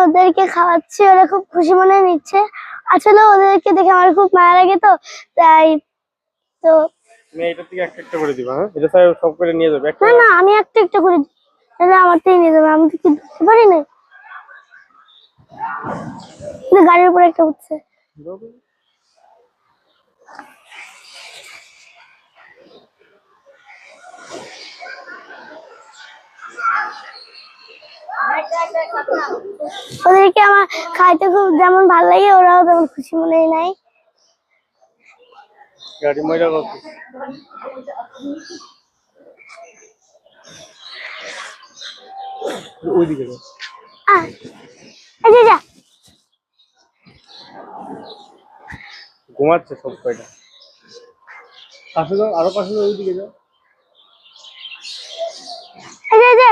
ওদেরকে খাওয়াচ্ছি, ওরা খুব খুশি মনে নিচ্ছে। আসলে ওদেরকে দেখে আমার খুব মায়া লাগে, তো তাই। তো তুমি এটা থেকে একটা একটা করে দিবা। হ্যাঁ, এটা স্যার সব করে নিয়ে যাবে একটা। না না, আমি একটা একটা করে দিই, তাহলে আমার থেকে নিয়ে যাবে। আমি তো কি দিতে পারি না, গাড়ির উপরে একটা উঠছে। ওদেরকে আমার খাইতে খুব যেমন ভালো লাগে, ওরাও তেমন খুশি মনে নেয়। গাড়ি ময়লা করছে। ওইদিকে যা। এই যে যা। ঘুমাচ্ছে সব কয়টা। পাশে যাও, আরো পাশে যাও, ওইদিকে যাও। এই যে